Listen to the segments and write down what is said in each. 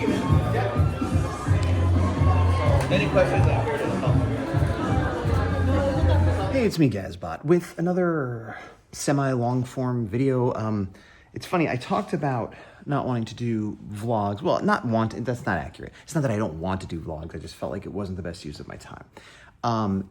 Any questions? I'm here to help. Hey, it's me, Gazbot, with another semi-long form video. It's funny, I talked about not wanting to do vlogs. Well, that's not accurate. It's not that I don't want to do vlogs. I just felt like it wasn't the best use of my time.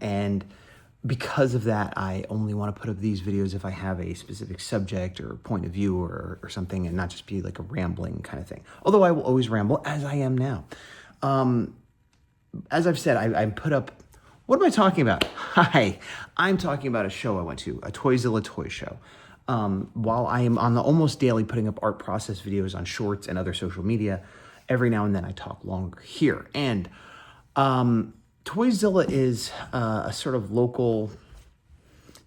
And because of that, I only want to put up these videos if I have a specific subject or point of view or something, and not just be like a rambling kind of thing. Although I will always ramble, as I am now. As I've said, I put up, what am I talking about? Hi, I'm talking about a show I went to, a Toyzilla toy show. While I am on the almost daily putting up art process videos on Shorts and other social media, every now and then I talk longer here. And Toyzilla is a sort of local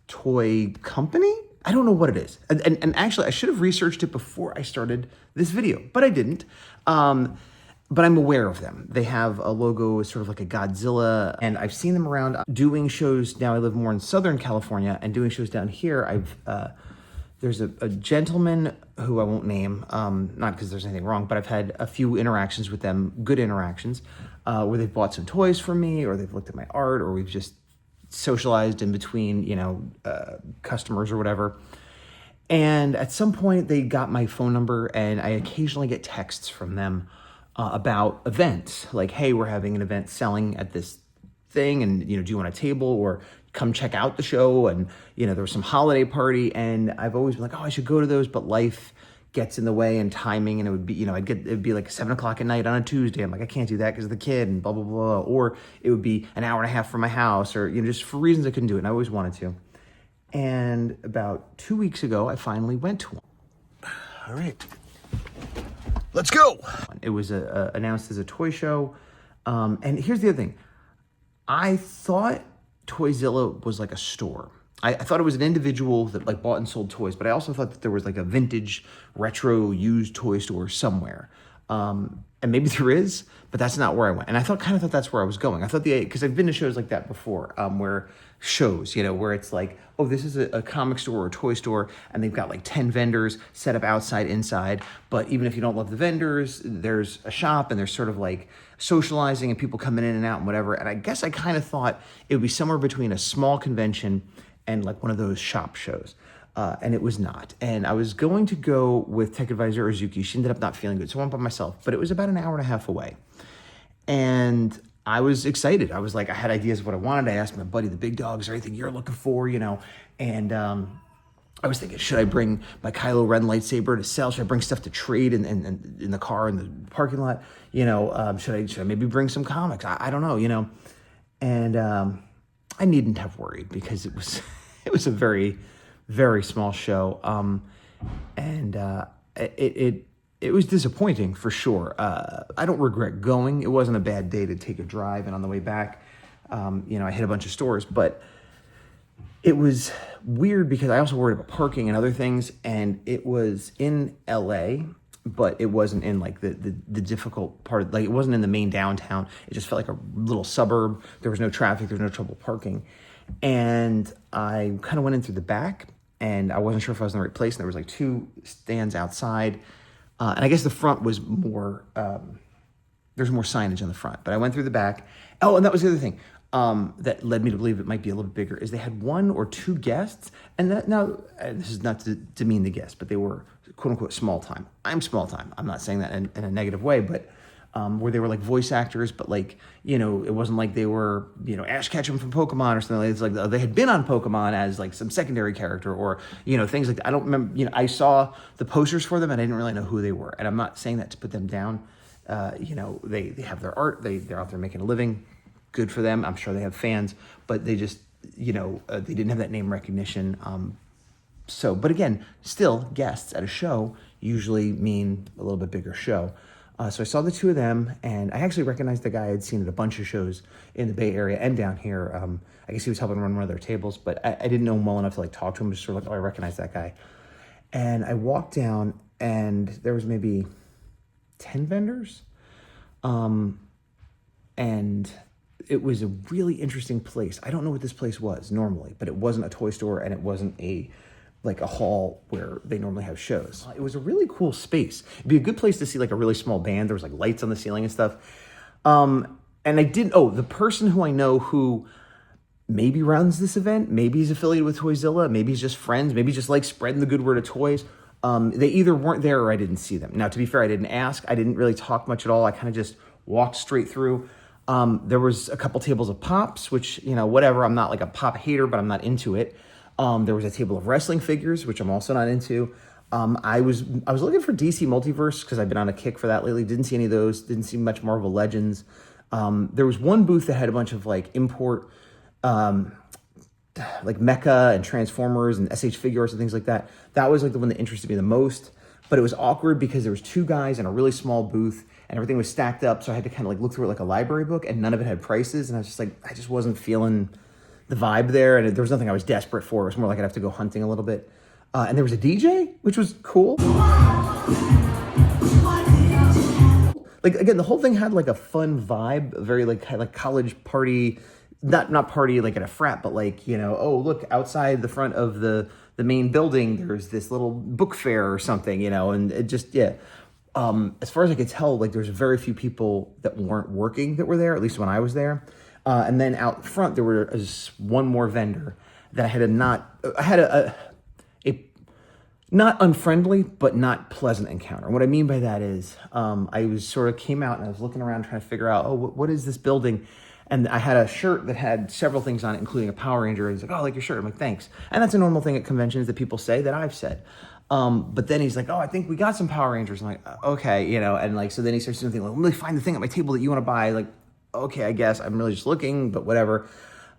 toy company. I don't know what it is. And actually, I should have researched it before I started this video, but I didn't. But I'm aware of them. They have a logo, sort of like a Godzilla, and I've seen them around doing shows. Now I live more in Southern California, and doing shows down here, there's a gentleman who I won't name, not because there's anything wrong, but I've had a few interactions with them, good interactions, where they've bought some toys for me, or they've looked at my art, or we've just socialized in between, customers or whatever. And at some point, they got my phone number, and I occasionally get texts from them about events, like, hey, we're having an event selling at this thing, and, do you want a table, or come check out the show? And, there was some holiday party, and I've always been like, oh, I should go to those, but life gets in the way and timing, and it would be, it'd be like 7 o'clock at night on a Tuesday. I'm like, I can't do that because of the kid and blah, blah, blah. Or it would be an hour and a half from my house, or, just for reasons I couldn't do it. And I always wanted to. And about 2 weeks ago, I finally went to one. All right. Let's go. It was announced as a toy show. And here's the other thing. I thought Toyzilla was like a store. I thought it was an individual that like bought and sold toys, but I also thought that there was like a vintage, retro, used toy store somewhere. And maybe there is, but that's not where I went. And I kind of thought that's where I was going. I thought because I've been to shows like that before, where shows, where it's like, oh, this is a comic store or a toy store, and they've got like 10 vendors set up outside, inside. But even if you don't love the vendors, there's a shop, and there's sort of like socializing and people coming in and out and whatever. And I guess I kind of thought it would be somewhere between a small convention and like one of those shop shows. And it was not. And I was going to go with Tech Advisor Uzuki. She ended up not feeling good, so I went by myself. But it was about an hour and a half away. And I was excited. I was like, I had ideas of what I wanted. I asked my buddy, the big dog, is there anything you're looking for, And I was thinking, should I bring my Kylo Ren lightsaber to sell? Should I bring stuff to trade in the car in the parking lot? Should I maybe bring some comics? I don't know, And I needn't have worried, because it was a very, very small show. It was disappointing for sure. I don't regret going. It wasn't a bad day to take a drive, and on the way back, I hit a bunch of stores, but it was weird because I also worried about parking and other things, and it was in LA, but it wasn't in like the difficult part. Like, it wasn't in the main downtown. It just felt like a little suburb. There was no traffic. There was no trouble parking. And I kind of went in through the back, and I wasn't sure if I was in the right place. And there was like 2 stands outside. And I guess the front was more, there's more signage on the front, but I went through the back. Oh, and that was the other thing that led me to believe it might be a little bit bigger, is they had 1 or 2 guests. And this is not to demean the guests, but they were quote unquote small time. I'm small time. I'm not saying that in a negative way, but where they were like voice actors, but like, it wasn't like they were, Ash Ketchum from Pokemon or something like that. It's like they had been on Pokemon as like some secondary character, or, things like that. I don't remember, I saw the posters for them and I didn't really know who they were. And I'm not saying that to put them down. They have their art. They're out there making a living. Good for them. I'm sure they have fans, but they just, they didn't have that name recognition. But again, still, guests at a show usually mean a little bit bigger show. So I saw the 2 of them, and I actually recognized the guy I'd seen at a bunch of shows in the Bay Area and down here. I guess he was helping run one of their tables, but I didn't know him well enough to like talk to him. Just sort of like, oh, I recognize that guy. And I walked down, and there was maybe 10 vendors. And it was a really interesting place. I don't know what this place was normally, but it wasn't a toy store, and it wasn't a like a hall where they normally have shows. It was a really cool space. It'd be a good place to see like a really small band. There was like lights on the ceiling and stuff. And I didn't, the person who I know who maybe runs this event, maybe he's affiliated with Toyzilla, maybe he's just friends, maybe just like spreading the good word of toys. They either weren't there or I didn't see them. Now, to be fair, I didn't ask. I didn't really talk much at all. I kind of just walked straight through. There was a couple tables of Pops, which, whatever. I'm not like a Pop hater, but I'm not into it. There was a table of wrestling figures, which I'm also not into. I was looking for DC Multiverse because I've been on a kick for that lately. Didn't see any of those. Didn't see much Marvel Legends. There was one booth that had a bunch of like import, like Mecha and Transformers and SH Figures and things like that. That was like the one that interested me the most. But it was awkward because there was two guys in a really small booth and everything was stacked up. So I had to kind of like look through it like a library book and none of it had prices. And I was just like, I just wasn't feeling the vibe there, and there was nothing I was desperate for. It was more like I'd have to go hunting a little bit. And there was a DJ, which was cool. Like, again, the whole thing had like a fun vibe, very like kind of like college party, not party like at a frat, but like, oh, look, outside the front of the main building, there's this little book fair or something, and it just, yeah. As far as I could tell, like there's very few people that weren't working that were there, at least when I was there. And then out front, there was one more vendor that I had a not unfriendly, but not pleasant encounter. And what I mean by that is I was sort of came out and I was looking around trying to figure out, what is this building? And I had a shirt that had several things on it, including a Power Ranger. And he's like, oh, I like your shirt. I'm like, thanks. And that's a normal thing at conventions that people say that I've said. But then he's like, oh, I think we got some Power Rangers. I'm like, okay, and like, so then he starts doing things like, let me find the thing at my table that you want to buy. Like, okay, I guess I'm really just looking, but whatever.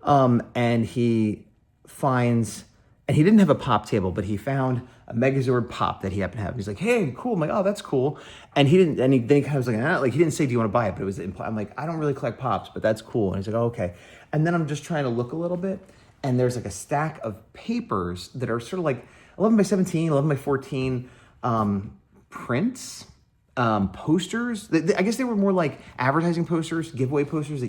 And he finds, and he didn't have a Pop table, but he found a Megazord Pop that he happened to have. He's like, hey, cool. I'm like, oh, that's cool. And he didn't, then he kind of was like, he didn't say, do you want to buy it? But it was, I'm like, I don't really collect Pops, but that's cool. And he's like, oh, okay. And then I'm just trying to look a little bit. And there's like a stack of papers that are sort of like 11 by 17, 11 by 14 prints, posters. I guess they were more like advertising posters, giveaway posters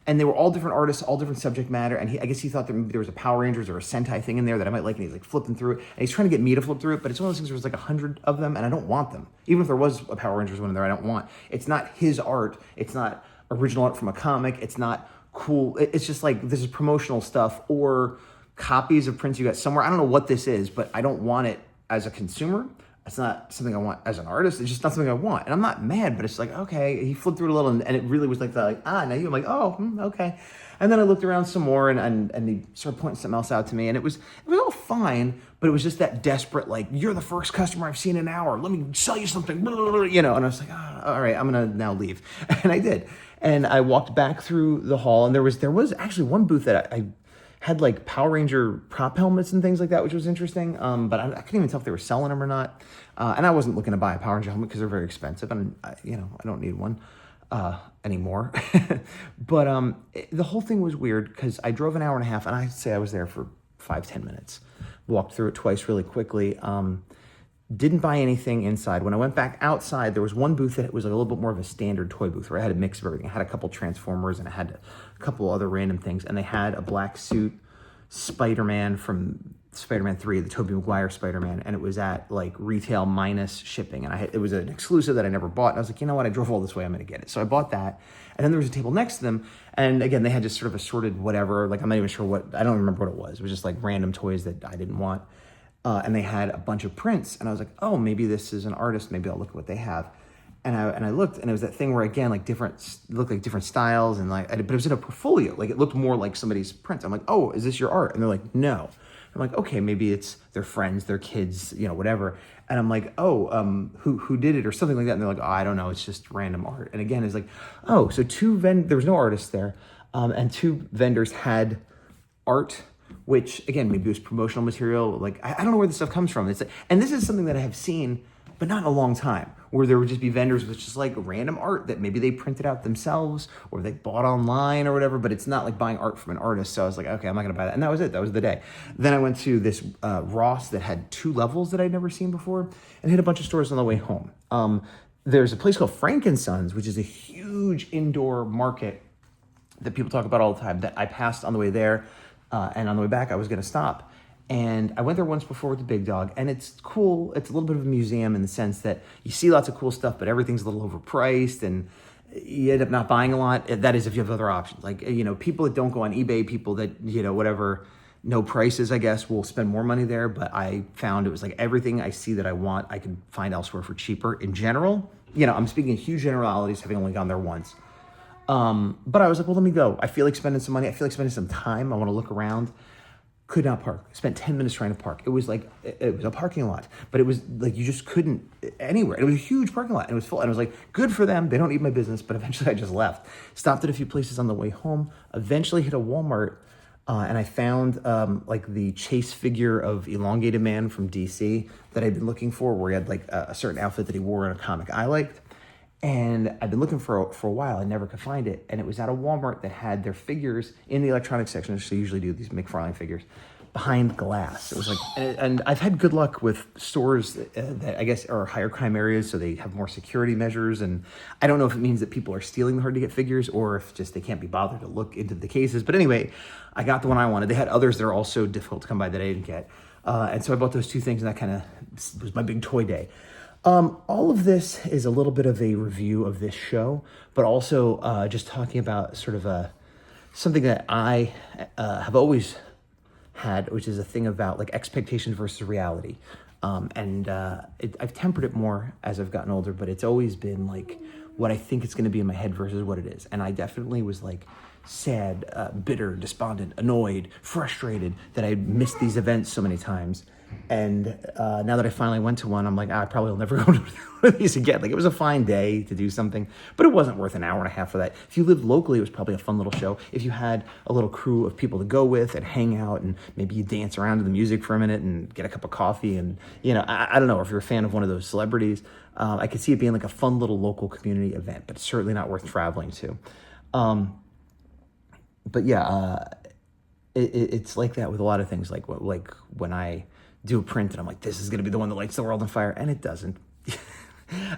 and they were all different artists, all different subject matter. And I guess he thought that maybe there was a Power Rangers or a Sentai thing in there that I might like. And he's like flipping through it. And he's trying to get me to flip through it. But it's one of those things where there's like 100 of them and I don't want them. Even if there was a Power Rangers one in there, I don't want. It's not his art. It's not original art from a comic. It's not cool. It's just like this is promotional stuff or copies of prints you got somewhere. I don't know what this is, but I don't want it as a consumer. It's not something I want as an artist. It's just not something I want. And I'm not mad, but it's like, okay. He flipped through it a little and it really was like, now you. I'm like, oh, okay. And then I looked around some more and he started pointing something else out to me. And it was all fine, but it was just that desperate, like, you're the first customer I've seen in an hour. Let me sell you something, And I was like, all right, I'm going to now leave. And I did. And I walked back through the hall and there was actually one booth that I had like Power Ranger prop helmets and things like that, which was interesting. But I couldn't even tell if they were selling them or not. And I wasn't looking to buy a Power Ranger helmet because they're very expensive, and I don't need one anymore. But the whole thing was weird because I drove an hour and a half, and I'd say I was there for 5-10 minutes. Walked through it twice really quickly. Didn't buy anything inside. When I went back outside, there was one booth that was a little bit more of a standard toy booth where I had a mix of everything. I had a couple Transformers and I had a couple other random things. And they had a black suit Spider-Man from Spider-Man 3, the Tobey Maguire Spider-Man. And it was at like retail minus shipping. And it was an exclusive that I never bought. And I was like, you know what? I drove all this way. I'm going to get it. So I bought that. And then there was a table next to them. And again, they had just sort of assorted whatever. Like, I'm not even sure I don't remember what it was. It was just like random toys that I didn't want. And they had a bunch of prints, and I was like, oh, maybe this is an artist. Maybe I'll look at what they have. And I looked, and it was that thing where, again, like looked like different styles, and but it was in a portfolio. Like, it looked more like somebody's print. I'm like, oh, is this your art? And they're like, no. I'm like, okay, maybe it's their friends, their kids, whatever. And I'm like, oh, who did it or something like that? And they're like, oh, I don't know. It's just random art. And again, it's like, oh, so there was no artist there, and two vendors had art, which again, maybe it was promotional material. Like, I don't know where this stuff comes from. And this is something that I have seen, but not in a long time, where there would just be vendors with just like random art that maybe they printed out themselves or they bought online or whatever, but it's not like buying art from an artist. So I was like, okay, I'm not gonna buy that. And that was it, that was the day. Then I went to this Ross that had 2 levels that I'd never seen before and hit a bunch of stores on the way home. There's a place called Frankensons, which is a huge indoor market that people talk about all the time that I passed on the way there. And on the way back, I was going to stop. And I went there once before with the big dog, and it's cool. It's a little bit of a museum in the sense that you see lots of cool stuff, but everything's a little overpriced, and you end up not buying a lot. That is if you have other options. Like, people that don't go on eBay, people that, whatever, no prices, I guess, will spend more money there. But I found it was like everything I see that I want, I can find elsewhere for cheaper in general. I'm speaking in huge generalities, having only gone there once. But I was like, well, let me go. I feel like spending some money. I feel like spending some time. I want to look around. Could not park. Spent 10 minutes trying to park. It was like, it was a parking lot, but it was like, you just couldn't anywhere. It was a huge parking lot and it was full. And I was like, good for them. They don't need my business. But eventually I just left. Stopped at a few places on the way home. Eventually hit a Walmart. And I found like the chase figure of Elongated Man from DC that I'd been looking for, where he had like a certain outfit that he wore in a comic I liked. And I've been looking for a while. I never could find it. And it was at a Walmart that had their figures in the electronics section, which they usually do, these McFarlane figures, behind glass. It was like, and I've had good luck with stores that I guess are higher crime areas, so they have more security measures. And I don't know if it means that people are stealing the hard to get figures or if just they can't be bothered to look into the cases. But anyway, I got the one I wanted. They had others that are also difficult to come by that I didn't get. And so I bought those two things, and that kind of was my big toy day. All of this is a little bit of a review of this show, but also just talking about sort of something that I have always had, which is a thing about like expectations versus reality. I've tempered it more as I've gotten older, but it's always been like what I think it's going to be in my head versus what it is. And I definitely was like sad, bitter, despondent, annoyed, frustrated that I missed these events so many times. And now that I finally went to one, I'm like, I probably will never go to one of these again. Like, it was a fine day to do something, but it wasn't worth an hour and a half for that. If you lived locally, it was probably a fun little show. If you had a little crew of people to go with and hang out, and maybe you dance around to the music for a minute and get a cup of coffee, and I don't know, if you're a fan of one of those celebrities, I could see it being like a fun little local community event, but it's certainly not worth traveling to. But yeah, it's like that with a lot of things. Like when I do a print and I'm like, this is going to be the one that lights the world on fire, and it doesn't.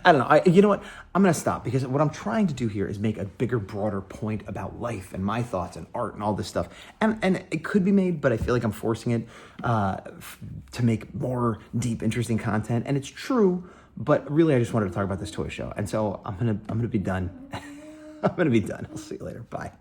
I don't know. You know what? I'm going to stop, because what I'm trying to do here is make a bigger, broader point about life and my thoughts and art and all this stuff. And it could be made, but I feel like I'm forcing it to make more deep, interesting content. And it's true, but really I just wanted to talk about this toy show. And so I'm going to be done. I'm going to be done. I'll see you later. Bye.